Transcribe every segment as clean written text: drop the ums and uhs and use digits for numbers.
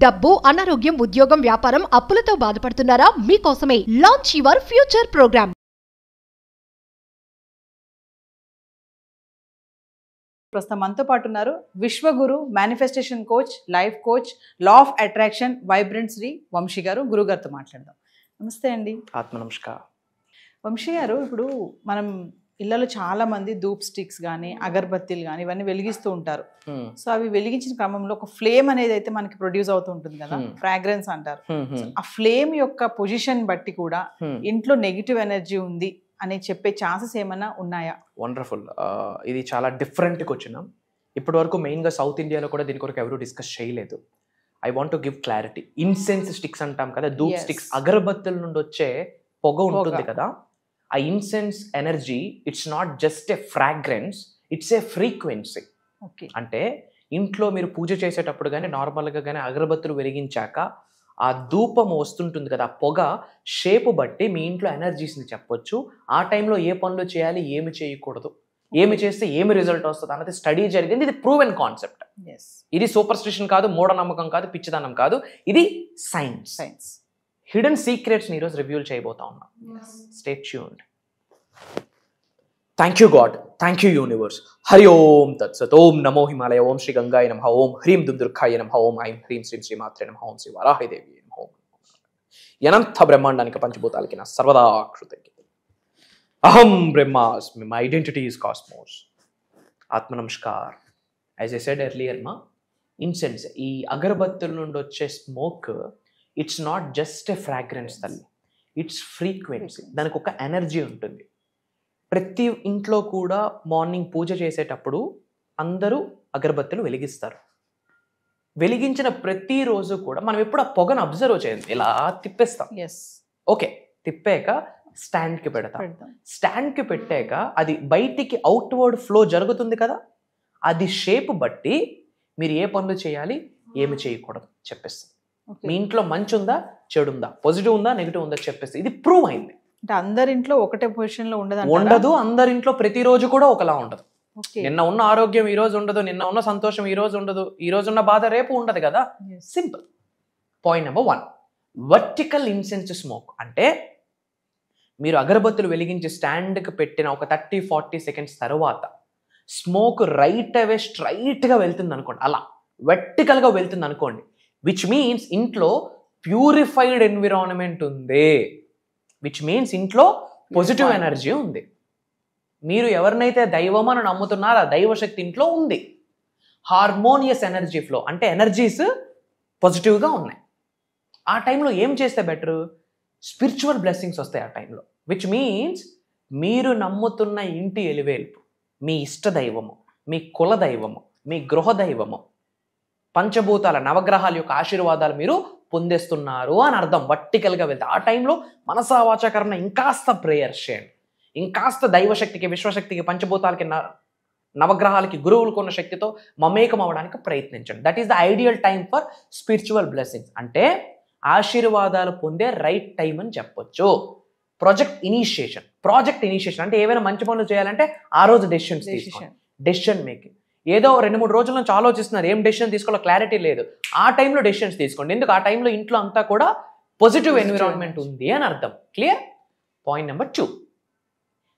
డబ్బు, అనారోగ్యం, ఉద్యోగం, వ్యాపారం, అప్పులతో బాధపడుతున్నారా? మీకోసమే లాంచ్ యువర్ ఫ్యూచర్ ప్రోగ్రామ్. ప్రస్తుతం మనతో పాటు ఉన్నారు Vishwaguru manifestation coach, life coach, law of attraction, vibrant Shri Vamsi గారు. గురుగారితో మాట్లాడదాం. నమస్తే అండి. ఆత్మ నమస్కారం. వంశీ గారు, ఇప్పుడు మనం ఇళ్లలో చాలా మంది ధూప్ స్టిక్స్ కానీ అగరబత్తీలు కానీ ఇవన్నీ వెలిగిస్తూ ఉంటారు. సో అవి వెలిగించిన క్రమంలో ఒక ఫ్లేమ్ అనేది అయితే మనకి ప్రొడ్యూస్ అవుతూ ఉంటుంది కదా, ఫ్రాగ్రెన్స్ అంటారు. ఆ ఫ్లేమ్ యొక్క పొజిషన్ బట్టి కూడా ఇంట్లో నెగిటివ్ ఎనర్జీ ఉంది అని చెప్పే ఛాన్సెస్ ఏమైనా ఉన్నాయా? వండర్ఫుల్. ఇది చాలా డిఫరెంట్గా వచ్చినాం. ఇప్పటి వరకు మెయిన్గా సౌత్ ఇండియాలో కూడా దీని కొరకు ఎవరు డిస్కస్ చేయలేదు. I want to give clarity. Incense sticks అంటాం కదా, ధూప్ స్టిక్స్, అగరబత్తుల నుండి వచ్చే పొగ ఉంటుంది కదా, ఆ incense energy it's not just a fragrance, it's a frequency. అంటే ఇంట్లో మీరు పూజ చేసేటప్పుడు కానీ నార్మల్గా కానీ అగరబత్తులు వెలిగించాక ఆ ధూపం వస్తుంటుంది కదా, ఆ పొగ షేపు బట్టి మీ ఇంట్లో ఎనర్జీస్ని చెప్పొచ్చు. ఆ టైంలో ఏ పనులు చేయాలి, ఏమి చేయకూడదు, ఏమి చేస్తే ఏమి రిజల్ట్ వస్తుంది అన్నది స్టడీ జరిగింది. ఇది ప్రూవెన్ కాన్సెప్ట్. ఇది సూపర్ స్టిషన్ కాదు, మూఢనమ్మకం కాదు, పిచ్చిదనం కాదు, ఇది సైన్స్. హిడెన్ సీక్రెట్స్ని ఈరోజు రివ్యూల్ చేయబోతా ఉన్నాం. Stay tuned. Thank you God, thank you universe. హరి ఓం తత్సత్. ఓం నమో హిమాలయ, ఓం శ్రీ గంగాయ నమః, ఓం హ్రీం దుర్గాయ నమః, ఓం ఐం హ్రీం శ్రీం శ్రీమాత్రే నమః, ఓం శ్రీ వరాహదేవి నమః. ఓం అనంత బ్రహ్మాండానికి పంచభూతాలకి నా సర్వదా కృతజ్ఞత. అహం బ్రహ్మాస్మి, మై ఐడెంటిటీ ఈజ్ కాస్మోస్. ఆత్మ నమస్కార్. యాజ్ ఐ సెడ్ ఎర్లియర్, మా ఇన్సెన్స్, ఈ అగరబత్తుల నుండి వచ్చే smoke it's not just a fragrance తల్లి, ఇట్స్ ఫ్రీక్వెన్సీ. దానికి ఒక ఎనర్జీ ఉంటుంది. ప్రతి ఇంట్లో కూడా మార్నింగ్ పూజ చేసేటప్పుడు అందరూ అగరబత్తులు వెలిగిస్తారు. వెలిగించిన ప్రతిరోజు కూడా మనం ఎప్పుడు ఆ పొగను అబ్జర్వ్ చేయాలి. ఇలా తిప్పేస్తాం. ఓకే, తిప్పాక స్టాండ్కి పెడతాం. స్టాండ్కి పెట్టాక అది బయటికి అవుట్వర్డ్ ఫ్లో జరుగుతుంది కదా, అది షేప్ బట్టి మీరు ఏ పనులు చేయాలి, ఏమి చేయకూడదు చెప్పేస్తుంది. మీ ఇంట్లో మంచి ఉందా, చెడు ఉందా, పాజిటివ్ ఉందా, నెగిటివ్ ఉందా చెప్పేస్తుంది. ఇది ప్రూవ్ అయింది. అంటే అందరింట్లో ఒకటే పొజిషన్ లో ఉండదు. అందరింట్లో ప్రతిరోజు కూడా ఒకలా ఉండదు. నిన్న ఉన్న ఆరోగ్యం ఈ రోజు ఉండదు, నిన్న ఉన్న సంతోషం ఈ రోజు ఉండదు, ఈ రోజు ఉన్న బాధ రేపు ఉండదు కదా. Simple. Point number 1, vertical incense smoke. అంటే మీరు అగరబత్తులు వెలిగించి స్టాండ్కి పెట్టిన ఒక 30-40 సెకండ్స్ తర్వాత స్మోక్ రైట్ అవే స్ట్రైట్గా వెళ్తుంది అనుకోండి, అలా వర్టికల్గా వెళ్తుంది అనుకోండి, విచ్ మీన్స్ ఇంట్లో ప్యూరిఫైడ్ ఎన్విరాన్మెంట్ ఉంది, విచ్ మీన్స్ ఇంట్లో పాజిటివ్ ఎనర్జీ ఉంది. మీరు ఎవరినైతే దైవం అని నమ్ముతున్నారో ఆ దైవశక్తి ఇంట్లో ఉంది. హార్మోనియస్ ఎనర్జీ ఫ్లో, అంటే ఎనర్జీస్ పాజిటివ్గా ఉన్నాయి. ఆ టైంలో ఏం చేస్తే బెటరు? స్పిరిచువల్ బ్లెస్సింగ్స్ వస్తాయి ఆ టైంలో, విచ్ మీన్స్ మీరు నమ్ముతున్న ఇంటి ఎలివేల్పు, మీ ఇష్ట దైవము, మీ కుల దైవము, మీ గృహ దైవము, పంచభూతాల నవగ్రహాల యొక్క ఆశీర్వాదాలు మీరు పొందేస్తున్నారు అని అర్థం. వర్టికల్గా వెళ్తే ఆ టైంలో మనసా వాచాకరణ ఇంకాస్త ప్రేయర్స్ చేయండి, ఇంకాస్త దైవశక్తికి, విశ్వశక్తికి, పంచభూతాలకి, నవగ్రహాలకి, గురువులకు ఉన్న శక్తితో మమేకం అవ్వడానికి ప్రయత్నించండి. That is the ideal time for spiritual blessings. అంటే ఆశీర్వాదాలు పొందే రైట్ టైం అని చెప్పొచ్చు. ప్రాజెక్ట్ ఇనిషియేషన్ అంటే ఏవైనా మంచి పనులు చేయాలంటే ఆ రోజు డెసిషన్స్ తీసుకోండి. Decision making. ఏదో 2-3 రోజుల నుంచి ఆలోచిస్తున్నారు, ఏం డెసిషన్ తీసుకోవాలో క్లారిటీ లేదు, ఆ టైంలో డెసిషన్స్ తీసుకోండి. ఎందుకు? ఆ టైంలో ఇంట్లో అంతా కూడా పాజిటివ్ ఎన్విరాన్మెంట్ ఉంది అని అర్థం. Clear? Point number 2,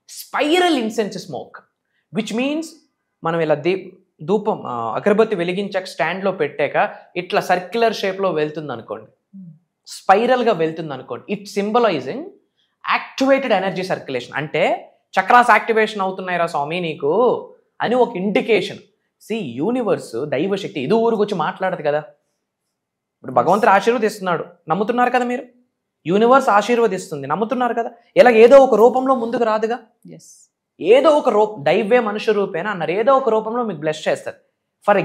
spiral incense smoke, which means మనం ఇలా ధూపం అగరబత్తి వెలిగించాక స్టాండ్లో పెట్టాక ఇట్లా సర్క్యులర్ షేప్లో వెళ్తుంది అనుకోండి, స్పైరల్గా వెళ్తుంది అనుకోండి. It symbolising activated energy circulation. అంటే చక్రాస్ యాక్టివేషన్ అవుతున్నాయిరా స్వామి నీకు అని ఒక ఇండికేషన్. యూనివర్స్, దైవశక్తి ఇది ఊరికి మాట్లాడదు కదా. ఇప్పుడు భగవంతుడు ఆశీర్వదిస్తున్నాడు, నమ్ముతున్నారు కదా మీరు. యూనివర్స్ ఆశీర్వదిస్తుంది, నమ్ముతున్నారు కదా. ఇలా ఏదో ఒక రూపంలో ముందుకు రాదుగా. ఏదో ఒక దైవే మనుష్య రూపేణ అన్నారు, ఏదో ఒక రూపంలో మీకు బ్లెస్ చేస్తుంది. ఫర్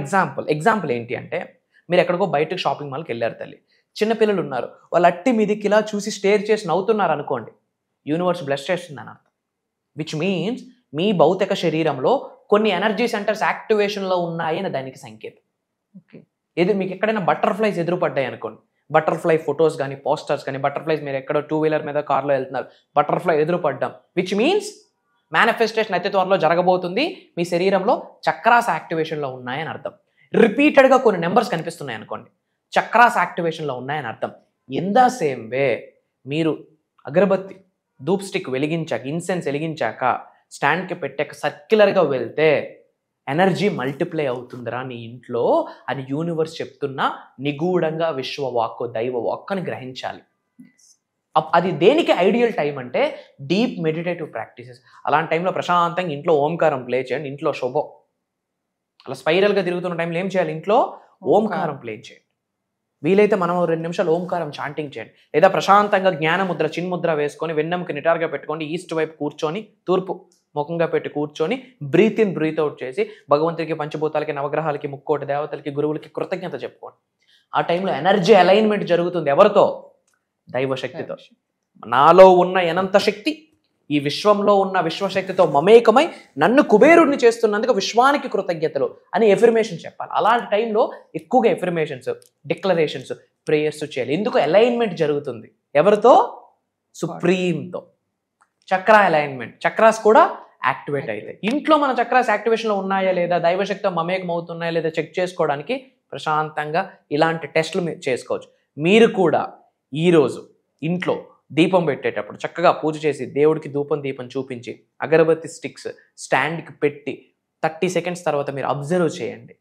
ఎగ్జాంపుల్ ఏంటి అంటే, మీరు ఎక్కడికో బయటకు షాపింగ్ మాల్కి వెళ్ళారు తల్లి, చిన్నపిల్లలు ఉన్నారు, వాళ్ళు అట్టి మీదికి ఇలా చూసి స్టేర్ చేసి నవ్వుతున్నారు అనుకోండి, యూనివర్స్ బ్లెస్ చేస్తుంది అని అర్థం. విచ్ మీన్స్ మీ భౌతిక శరీరంలో కొన్ని ఎనర్జీ సెంటర్స్ యాక్టివేషన్లో ఉన్నాయి అని దానికి సంకేతం. మీకు ఎక్కడైనా బటర్ఫ్లైస్ ఎదురుపడ్డాయి అనుకోండి, బటర్ఫ్లై ఫొటోస్ కానీ, పోస్టర్స్ కానీ, బటర్ఫ్లైస్ మీరు ఎక్కడో 2-వీలర్ మీద, కార్లో వెళ్తున్నారు, బటర్ఫ్లై ఎదురుపడ్డాం, విచ్ మీన్స్ మేనిఫెస్టేషన్ అతి త్వరలో జరగబోతుంది. మీ శరీరంలో చక్రాస్ యాక్టివేషన్లో ఉన్నాయని అర్థం. రిపీటెడ్గా కొన్ని నెంబర్స్ కనిపిస్తున్నాయి అనుకోండి, చక్రాస్ యాక్టివేషన్లో ఉన్నాయని అర్థం. ఇన్ ద సేమ్ వే మీరు అగరబత్తి ధూప్ స్టిక్ వెలిగించాక, ఇన్సెన్స్ వెలిగించాక, స్టాండ్కి పెట్టాక సర్క్యులర్గా వెళ్తే ఎనర్జీ మల్టిప్లై అవుతుందిరా నీ ఇంట్లో అని యూనివర్స్ చెప్తున్నా నిగూఢంగా విశ్వవాక్కు దైవ వాక్ అని గ్రహించాలి. అది దేనికి ఐడియల్ టైం అంటే డీప్ మెడిటేటివ్ ప్రాక్టీసెస్. అలాంటి టైంలో ప్రశాంతంగా ఇంట్లో ఓంకారం ప్లే చేయండి. ఇంట్లో శుభం అలా స్పైరల్గా తిరుగుతున్న టైంలో ఏం చేయాలి? ఇంట్లో ఓంకారం ప్లే చేయండి. వీలైతే మనం 2 నిమిషాలు ఓంకారం చాంటింగ్ చేయండి. లేదా ప్రశాంతంగా జ్ఞానముద్ర చిన్ముద్ర వేసుకొని వెన్నెముకి నిటారుగా పెట్టుకోండి. ఈస్ట్ వైపు కూర్చొని, తూర్పు ముఖంగా పెట్టి కూర్చొని బ్రీత్ ఇన్ బ్రీత్ అవుట్ చేసి భగవంతుడికి, పంచభూతాలకి, నవగ్రహాలకి, ముక్కోటి దేవతలకి, గురువులకి కృతజ్ఞత చెప్పుకోండి. ఆ టైంలో ఎనర్జీ అలైన్మెంట్ జరుగుతుంది. ఎవరితో? దైవశక్తితో. నాలో ఉన్న అనంత శక్తి ఈ విశ్వంలో ఉన్న విశ్వశక్తితో మమేకమై నన్ను కుబేరుడిని చేస్తున్నందుకు విశ్వానికి కృతజ్ఞతలు అని ఎఫర్మేషన్ చెప్పాలి. అలాంటి టైంలో ఎక్కువగా ఎఫర్మేషన్స్, డిక్లరేషన్స్, ప్రేయర్స్ చేయాలి. ఎందుకు? అలైన్మెంట్ జరుగుతుంది. ఎవరితో? సుప్రీంతో. చక్ర అలైన్మెంట్. చక్రాస్ కూడా యాక్టివేట్ అవుతాయి. ఇంట్లో మన చక్రాస్ యాక్టివేషన్లో ఉన్నాయా లేదా, దైవశక్తితో మమేకం అవుతున్నాయా లేదా చెక్ చేసుకోవడానికి ప్రశాంతంగా ఇలాంటి టెస్టులు మీరు చేసుకోవచ్చు. మీరు కూడా ఈరోజు ఇంట్లో దీపం పెట్టేటప్పుడు చక్కగా పూజ చేసి దేవుడికి దీపం చూపించి అగరబత్తి స్టిక్స్ స్టాండ్కి పెట్టి 30 సెకండ్స్ తర్వాత మీరు అబ్జర్వ్ చేయండి.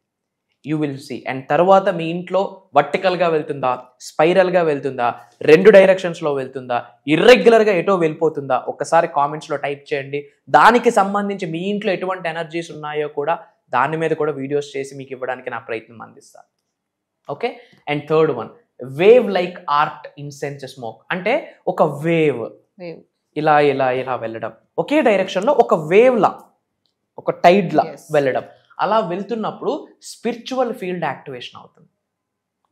You will see. అండ్ తర్వాత మీ ఇంట్లో వర్టికల్గా వెళ్తుందా, స్పైరల్గా వెళ్తుందా, 2 డైరెక్షన్స్లో వెళ్తుందా, ఇర్రెగ్యులర్గా ఎటో వెళ్ళిపోతుందా ఒక్కసారి కామెంట్స్లో టైప్ చేయండి. దానికి సంబంధించి మీ ఇంట్లో ఎటువంటి ఎనర్జీస్ ఉన్నాయో కూడా దాని మీద కూడా వీడియోస్ చేసి మీకు ఇవ్వడానికి నా ప్రయత్నం అందిస్తాను. Okay. And third one, wave like art incense smoke. అంటే ఒక వేవ్ ఇలా ఇలా ఇలా వెళ్ళడం, ఒకే డైరెక్షన్లో ఒక వేవ్ లా, ఒక టైడ్ లా వెళ్ళడం. అలా వెళ్తున్నప్పుడు స్పిరిచువల్ ఫీల్డ్ యాక్టివేషన్ అవుతుంది.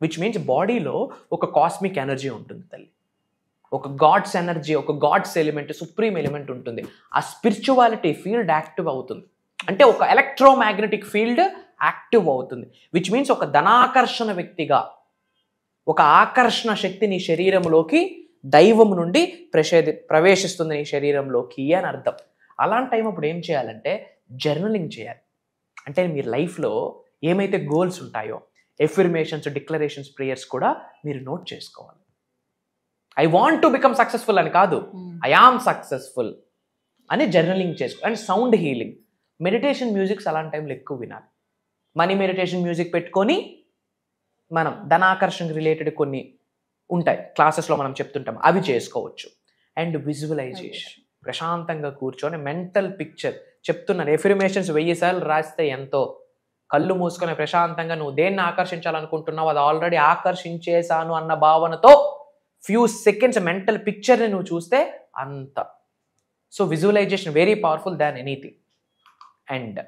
విచ్ మీన్స్ బాడీలో ఒక కాస్మిక్ ఎనర్జీ ఉంటుంది తల్లి, ఒక గాడ్స్ ఎనర్జీ, ఒక గాడ్స్ ఎలిమెంట్, సుప్రీం ఎలిమెంట్ ఉంటుంది. ఆ స్పిరిచువాలిటీ ఫీల్డ్ యాక్టివ్ అవుతుంది. అంటే ఒక ఎలక్ట్రోమాగ్నెటిక్ ఫీల్డ్ యాక్టివ్ అవుతుంది. విచ్ మీన్స్ ఒక ధనాకర్షణ వ్యక్తిగా ఒక ఆకర్షణ శక్తి నీ శరీరంలోకి దైవం నుండి ప్రవేశిస్తుంది నీ శరీరంలోకి అని అర్థం. అలాంటి టైం అప్పుడు ఏం చేయాలంటే జర్నలింగ్ చేయాలి. అంటే మీ లైఫ్లో ఏమైతే గోల్స్ ఉంటాయో ఎఫర్మేషన్స్, డిక్లరేషన్స్, ప్రేయర్స్ కూడా మీరు నోట్ చేసుకోవాలి. I want to become successful అని కాదు, ఐ ఆమ్ సక్సెస్ఫుల్ అని జర్నలింగ్ చేసుకో. And sound healing, meditation musics అలాంటి టైంలో ఎక్కువ వినాలి. మనీ మెడిటేషన్ మ్యూజిక్ పెట్టుకొని మనం ధనాకర్షణకు రిలేటెడ్ కొన్ని ఉంటాయి క్లాసెస్లో మనం చెప్తుంటాం, అవి చేసుకోవచ్చు. అండ్ విజువలైజేషన్, ప్రశాంతంగా కూర్చొని మెంటల్ పిక్చర్ చెప్తున్నాను. ఎఫర్మేషన్స్ 1000 సార్లు రాస్తే ఎంతో, కళ్ళు మూసుకొని ప్రశాంతంగా నువ్వు దేన్ని ఆకర్షించాలనుకుంటున్నావు అది ఆల్రెడీ ఆకర్షించేశాను అన్న భావనతో ఫ్యూ సెకండ్స్ మెంటల్ పిక్చర్ని నువ్వు చూస్తే అంత. So visualisation very powerful than anything. And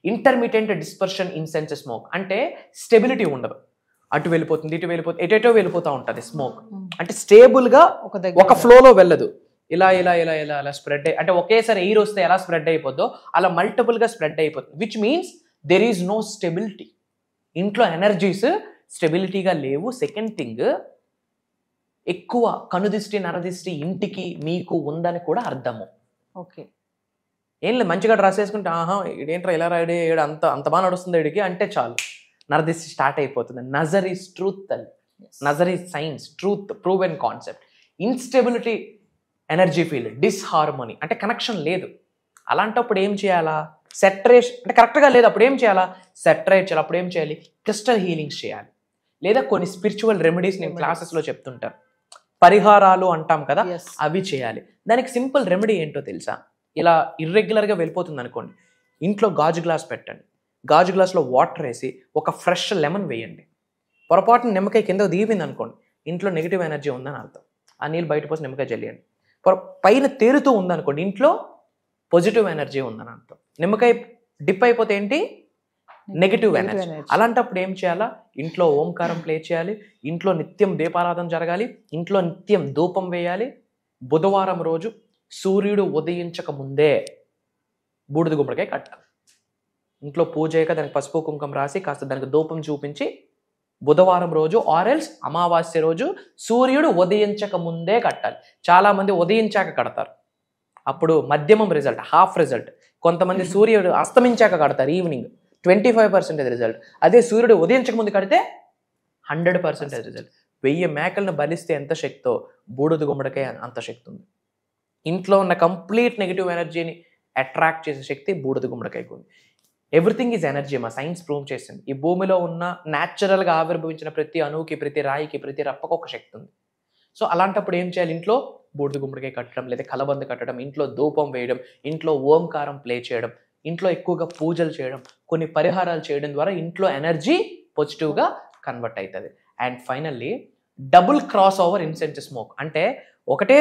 intermediate dispersion incense smoke. అంటే స్టెబిలిటీ ఉండదు, అటు వెళ్ళిపోతుంది, ఇటు వెళ్ళిపోతుంది, ఎటేటో వెళ్ళిపోతూ ఉంటుంది స్మోక్. అంటే స్టేబుల్గా ఒక ఫ్లోలో వెళ్ళదు. ఇలా ఇలా ఇలా ఇలా అలా స్ప్రెడ్ అంటే ఒకేసారి ఎయిర్ వస్తే ఎలా స్ప్రెడ్ అయిపోద్దో అలా మల్టిపుల్గా స్ప్రెడ్ అయిపోతుంది. Which means there is no stability. ఇంట్లో ఎనర్జీస్ స్టెబిలిటీగా లేవు. సెకండ్ థింగ్, ఎక్కువ కనుదిష్టి, నరదిష్టి ఇంటికి మీకు ఉందని కూడా అర్థము. ఓకే. ఏం లేదు, మంచిగా డ్రెస్ వేసుకుంటే ఆహా ఇదేంట్రా ఇలా రాయడే, అంత బాగా నడుస్తుంది ఇడికి అంటే చాలు, నరదిష్టి స్టార్ట్ అయిపోతుంది. నజర్ ఈజ్ ట్రూత్ తల్లి, nature is science, truth, proven concept. Instability energy field, disharmony అంటే కనెక్షన్ లేదు. అలాంటప్పుడు ఏం చేయాలా? సెటరేషన్ అంటే కరెక్ట్గా లేదు, అప్పుడు ఏం చేయాలా? సెటరేట్ చేయాలి. అప్పుడు ఏం చేయాలి? క్రిస్టల్ హీలింగ్స్ చేయాలి. లేదా కొన్ని స్పిరిచువల్ రెమెడీస్ నేను క్లాసెస్లో చెప్తుంటాను, పరిహారాలు అంటాం కదా, అవి చేయాలి. దానికి సింపుల్ రెమెడీ ఏంటో తెలుసా? ఇలా ఇర్రెగ్యులర్గా వెళ్ళిపోతుంది అనుకోండి, ఇంట్లో గాజు గ్లాస్ పెట్టండి, గాజు గ్లాస్లో వాటర్ వేసి ఒక ఫ్రెష్ లెమన్ వేయండి. పొరపాటున నిమ్మకాయ కింద దిగిపోయింది అనుకోండి, ఇంట్లో నెగిటివ్ ఎనర్జీ ఉందని అర్థం. ఆ నీళ్ళు బయట పోసి నిమ్మకాయ జల్లియండి. పైన తేలుతూ ఉందనుకోండి, ఇంట్లో పాజిటివ్ ఎనర్జీ ఉందని అర్థం. నిమ్మకాయ డిప్ అయిపోతే ఏంటి? Negative energy. అలాంటప్పుడు ఏం చేయాలా? ఇంట్లో ఓంకారం ప్లే చేయాలి, ఇంట్లో నిత్యం దీపారాధన జరగాలి, ఇంట్లో నిత్యం ధూపం వేయాలి. బుధవారం రోజు సూర్యుడు ఉదయించక ముందే బూడిద గుమ్మడికాయ కట్టాలి. ఇంట్లో పూజ అయ్యాక దానికి పసుపు కుంకుమ రాసి కాస్త దానికి ధూపం చూపించి బుధవారం రోజు ఆరెల్స్ అమావాస్య రోజు సూర్యుడు ఉదయించక ముందే కట్టాలి. చాలామంది ఉదయించాక కడతారు, అప్పుడు మధ్యమం రిజల్ట్, హాఫ్ రిజల్ట్. కొంతమంది సూర్యుడు అస్తమించాక కడతారు, ఈవినింగ్ 25% రిజల్ట్. అదే సూర్యుడు ఉదయించక ముందు కడితే 100% రిజల్ట్. 1000 మేకలను బలిస్తే ఎంత శక్తో బూడిద గుమ్మడికాయ అంత శక్తి ఉంది. ఇంట్లో ఉన్న కంప్లీట్ నెగిటివ్ ఎనర్జీని అట్రాక్ట్ చేసే శక్తి బూడిద గుమ్మడికాయకు ఉంది. Everything is energy. మా సైన్స్ ప్రూవ్ చేసింది. ఈ భూమిలో ఉన్న న్యాచురల్గా ఆవిర్భవించిన ప్రతి అణువుకి, ప్రతి రాయికి, ప్రతి రప్పకు ఒక శక్తి ఉంది. సో అలాంటప్పుడు ఏం చేయాలి? ఇంట్లో బూడిద గుమ్మడికాయ కట్టడం, లేదా కలబంద కట్టడం, ఇంట్లో ధూపం వేయడం, ఇంట్లో ఓంకారం ప్లే చేయడం, ఇంట్లో ఎక్కువగా పూజలు చేయడం, కొన్ని పరిహారాలు చేయడం ద్వారా ఇంట్లో ఎనర్జీ పాజిటివ్గా కన్వర్ట్ అవుతుంది. And finally double cross over incense smoke. అంటే ఒకటే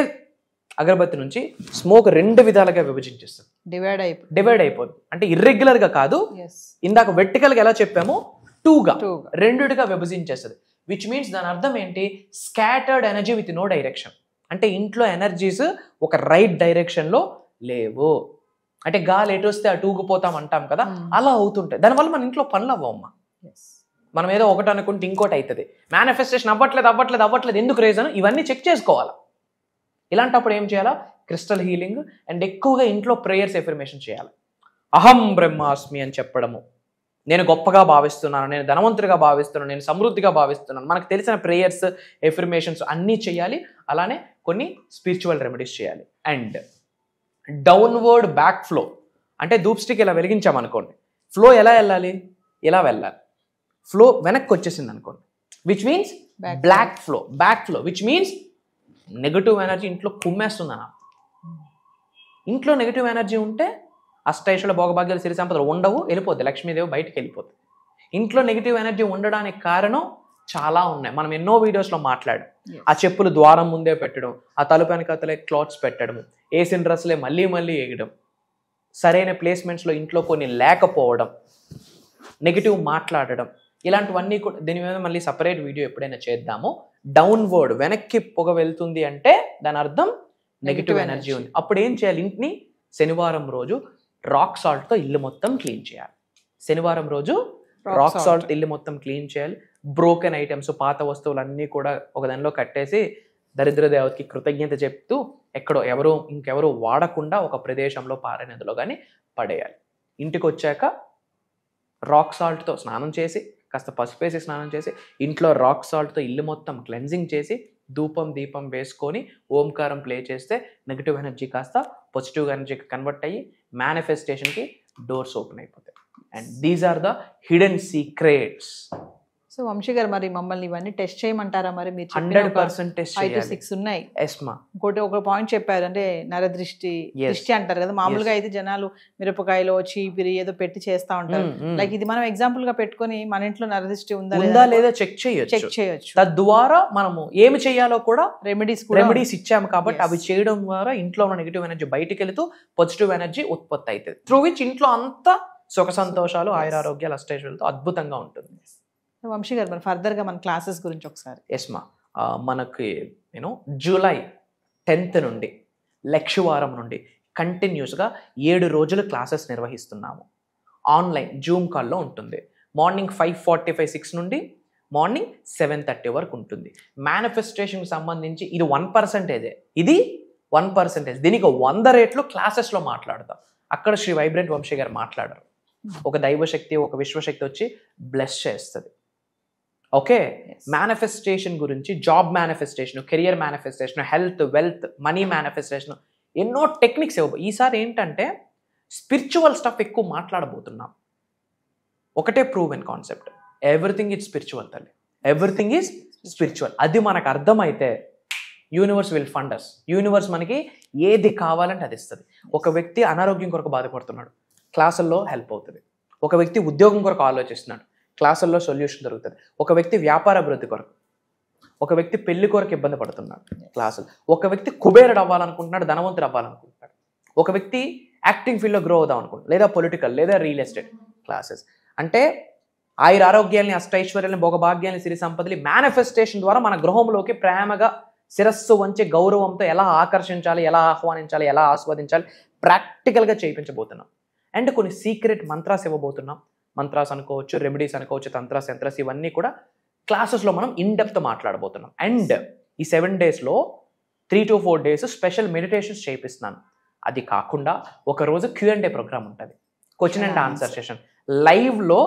అగరబత్తి నుంచి స్మోక్ 2 విధాలుగా విభజించేస్తుంది, డివైడ్ అయిపోతుంది. అంటే ఇర్రెగ్యులర్గా కాదు, ఇందాక వెర్టికల్గా ఎలా చెప్పామో 2గా 2గా విభజించేస్తుంది. విచ్ మీన్స్ దాని అర్థం ఏంటి? Scattered energy with no direction. అంటే ఇంట్లో ఎనర్జీస్ ఒక రైట్ డైరెక్షన్లో లేవు. అంటే గాలి ఎటు వస్తే అటు ఊగిపోతాం అంటాం కదా, అలా అవుతుంటాయి. దానివల్ల మన ఇంట్లో పనులు అవ్వమ్మా. మనం ఏదో ఒకటి అనుకుంటే ఇంకోటి అవుతుంది. మేనిఫెస్టేషన్ అవ్వట్లేదు ఎందుకు రీజన్? ఇవన్నీ చెక్ చేసుకోవాలి. ఇలాంటప్పుడు ఏం చేయాలా? క్రిస్టల్ హీలింగ్ అండ్ ఎక్కువగా ఇంట్లో ప్రేయర్స్ ఎఫర్మేషన్ చేయాలి. అహం బ్రహ్మాస్మి అని చెప్పడము, నేను గొప్పగా భావిస్తున్నాను, నేను ధనవంతుడిగా భావిస్తున్నాను, నేను సమృద్ధిగా భావిస్తున్నాను, మనకు తెలిసిన ప్రేయర్స్ ఎఫర్మేషన్స్ అన్నీ చేయాలి. అలానే కొన్ని స్పిరిచువల్ రెమెడీస్ చేయాలి. అండ్ డౌన్వర్డ్ బ్యాక్ ఫ్లో, అంటే ధూప్ స్టిక్ ఇలా వెలిగించామనుకోండి, ఫ్లో ఎలా వెళ్ళాలి? ఇలా వెళ్ళాలి. ఫ్లో వెనక్కి వచ్చేసింది అనుకోండి, which means back flow, which means negative energy ఇంట్లో కుమ్మేస్తుంది అన్న. ఇంట్లో నెగటివ్ ఎనర్జీ ఉంటే అష్టైశ్వర్య భోగభాగ్యాలు సిరి సంపదలు ఉండవు, వెళ్ళిపోద్ది, లక్ష్మీదేవి బయటికి వెళ్ళిపోతుంది. ఇంట్లో నెగిటివ్ ఎనర్జీ ఉండడానికి కారణం చాలా ఉన్నాయి. మనం ఎన్నో వీడియోస్లో మాట్లాడాం. ఆ చెప్పులు ద్వారం ముందే పెట్టడం, ఆ తలుపు వెనకతలే క్లాత్స్ పెట్టడం, వేసిన డ్రెస్లే మళ్ళీ వేయడం, సరైన ప్లేస్మెంట్స్లో ఇంట్లో కొన్ని లేకపోవడం, నెగిటివ్ మాట్లాడడం, ఇలాంటివన్నీ కూడా. దీని మీద మళ్ళీ సపరేట్ వీడియో ఎప్పుడైనా చేద్దామో. డౌన్వర్డ్ వెనక్కి పొగ వెళ్తుంది అంటే దాని అర్థం నెగిటివ్ ఎనర్జీ ఉంది. అప్పుడు ఏం చేయాలి? ఇంటిని శనివారం రోజు రాక్ సాల్ట్తో ఇల్లు మొత్తం క్లీన్ చేయాలి. శనివారం రోజు రాక్ సాల్ట్ ఇల్లు మొత్తం క్లీన్ చేయాలి. బ్రోకెన్ ఐటమ్స్, పాత వస్తువులన్నీ కూడా ఒక దానిలో కట్టేసి దరిద్ర దేవతకి కృతజ్ఞత చెప్తూ ఇంకెవరో వాడకుండా ఒక ప్రదేశంలో పారే నదిలో కానీ పడేయాలి. ఇంటికి వచ్చాక రాక్ సాల్ట్తో స్నానం చేసి, కాస్త పసుపేసి స్నానం చేసి, ఇంట్లో రాక్ సాల్ట్తో ఇల్లు మొత్తం క్లెన్జింగ్ చేసి, ధూపం దీపం వేసుకొని ఓంకారం ప్లే చేస్తే నెగిటివ్ ఎనర్జీ కాస్త పాజిటివ్ ఎనర్జీకి కన్వర్ట్ అయ్యి మేనిఫెస్టేషన్కి డోర్స్ ఓపెన్ అయిపోతాయి. And these are the hidden secrets. So Vamsi గారు, మరి మమ్మల్ని ఇవన్నీ టెస్ట్ చేయమంటారా? మరి మీరు 100% టెస్ట్ 5 to 6 ఉన్నాయి. ఇంకోటి ఒక పాయింట్ చెప్పారు, అంటే నరదృష్టి అంటారు కదా. మామూలుగా అయితే జనాలు మిరపకాయలో చీపిరి ఏదో పెట్టి చేస్తా ఉంటారు. లైక్ ఇది మనం ఎగ్జాంపుల్ గా పెట్టుకొని మన ఇంట్లో నరదృష్టి ఉందా లేదా చెక్ చేయొచ్చు. తద్వారా మనము ఏమి చేయాలో కూడా రెమెడీస్ ఇచ్చాము కాబట్టి అవి చేయడం ద్వారా ఇంట్లో ఉన్న నెగిటివ్ ఎనర్జీ బయటికి వెళుతూ పాజిటివ్ ఎనర్జీ ఉత్పత్తి అవుతుంది. త్రూ విచ్ ఇంట్లో అంతా సుఖ సంతోషాలు, ఆయురారోగ్యాలు, అష్టైశ్వర్యాలతో అద్భుతంగా ఉంటుంది. వంశీ గారు, మరి ఫర్దర్గా మన క్లాసెస్ గురించి ఒకసారి. ఎస్మా, మనకి జూలై 10th నుండి లక్షవారం నుండి కంటిన్యూస్గా 7 రోజులు క్లాసెస్ నిర్వహిస్తున్నాము. ఆన్లైన్ జూమ్ కాల్లో ఉంటుంది. మార్నింగ్ 5:45, 6 నుండి మార్నింగ్ 7:30 వరకు ఉంటుంది. మేనిఫెస్టేషన్కి సంబంధించి ఇది 1%. ఇది 1%. దీనికి 100 రేట్లు క్లాసెస్లో మాట్లాడతాం. అక్కడ శ్రీ వైబ్రెంట్ వంశీ గారు మాట్లాడరు. ఒక దైవశక్తి, ఒక విశ్వశక్తి వచ్చి బ్లెస్ చేస్తుంది. ఓకే, మేనిఫెస్టేషన్ గురించి, job manifestation, career manifestation, health, wealth, money manifestation, ఎన్నో టెక్నిక్స్ ఈసారి ఏంటంటే స్పిరిచువల్ స్టఫ్ ఎక్కువ మాట్లాడబోతున్నాం. ఒకటే proven concept, everything is spiritual తల్లి, ఎవ్రీథింగ్ ఈజ్ స్పిరిచువల్. అది మనకు అర్థమైతే universe will fund us. Universe మనకి ఏది కావాలంటే అది ఇస్తుంది. ఒక వ్యక్తి అనారోగ్యం కొరకు బాధపడుతున్నాడు, క్లాసుల్లో హెల్ప్ అవుతుంది. ఒక వ్యక్తి ఉద్యోగం కొరకు ఆలోచిస్తున్నాడు, క్లాసుల్లో సొల్యూషన్ దొరుకుతుంది. ఒక వ్యక్తి వ్యాపార అభివృద్ధి కొరకు, ఒక వ్యక్తి పెళ్లి కొరకు ఇబ్బంది పడుతున్నాడు, క్లాసులు. ఒక వ్యక్తి కుబేరుడు అవ్వాలనుకుంటున్నాడు, ధనవంతుడు అవ్వాలనుకుంటున్నాడు. ఒక వ్యక్తి యాక్టింగ్ ఫీల్డ్లో గ్రో అవుదాం అనుకుంటున్నాడు, లేదా పొలిటికల్, లేదా రియల్ ఎస్టేట్ క్లాసెస్. అంటే ఆయురారోగ్యాల్ని, అష్టైశ్వర్యాన్ని, భోగభాగ్యాన్ని, సిరి సంపదలు మేనిఫెస్టేషన్ ద్వారా మన గృహంలోకి ప్రేమగా శిరస్సు వంచి గౌరవంతో ఎలా ఆకర్షించాలి, ఎలా ఆహ్వానించాలి, ఎలా ఆస్వాదించాలి ప్రాక్టికల్గా చేయించబోతున్నాం. అండ్ కొన్ని సీక్రెట్ మంత్రాస్ ఇవ్వబోతున్నాం. మంత్రాస్ అనుకోవచ్చు, రెమెడీస్ అనుకోవచ్చు, తంత్రాస్, యంత్రాస్, ఇవన్నీ కూడా క్లాసెస్లో మనం ఇన్డెప్త్ మాట్లాడబోతున్నాం. అండ్ ఈ 7 daysలో 3 to 4 days స్పెషల్ మెడిటేషన్స్ చేయిస్తున్నాను. అది కాకుండా ఒకరోజు Q&A ప్రోగ్రామ్ ఉంటుంది, క్వశ్చన్ అండ్ ఆన్సర్ సెషన్. లైవ్లో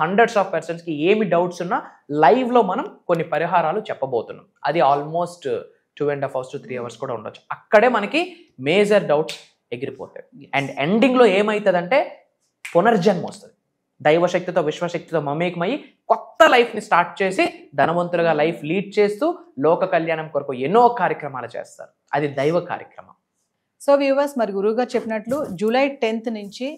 హండ్రెడ్స్ ఆఫ్ పర్సన్స్కి ఏమి డౌట్స్ ఉన్నా లైవ్లో మనం కొన్ని పరిహారాలు చెప్పబోతున్నాం. అది ఆల్మోస్ట్ 2.5 hours to 3 hours కూడా ఉండొచ్చు. అక్కడే మనకి మేజర్ డౌట్స్ ఎగిరిపోతాయి. అండ్ ఎండింగ్లో ఏమవుతుందంటే పునర్జన్మ వస్తుంది. దైవశక్తితో విశ్వశక్తితో మమేకమయ్యి కొత్త లైఫ్ని స్టార్ట్ చేసి ధనవంతులుగా లైఫ్ లీడ్ చేస్తూ లోక కళ్యాణం కొరకు ఎన్నో కార్యక్రమాలు చేస్తారు. అది దైవ కార్యక్రమం. సో వ్యూవర్స్, మరి గురువుగారు చెప్పినట్లు July 10th నుంచి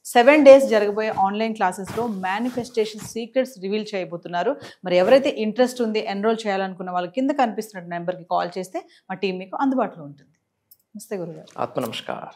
7 days జరగబోయే ఆన్లైన్ క్లాసెస్లో మేనిఫెస్టేషన్ సీక్రెట్స్ రివీల్ చేయబోతున్నారు. మరి ఎవరైతే ఇంట్రెస్ట్ ఉంది, ఎన్రోల్ చేయాలనుకున్న వాళ్ళు కింద కనిపిస్తున్న నెంబర్కి కాల్ చేస్తే మా టీం మీకు అందుబాటులో ఉంటుంది. నమస్తే గురుగారు. ఆత్మ నమస్కారం.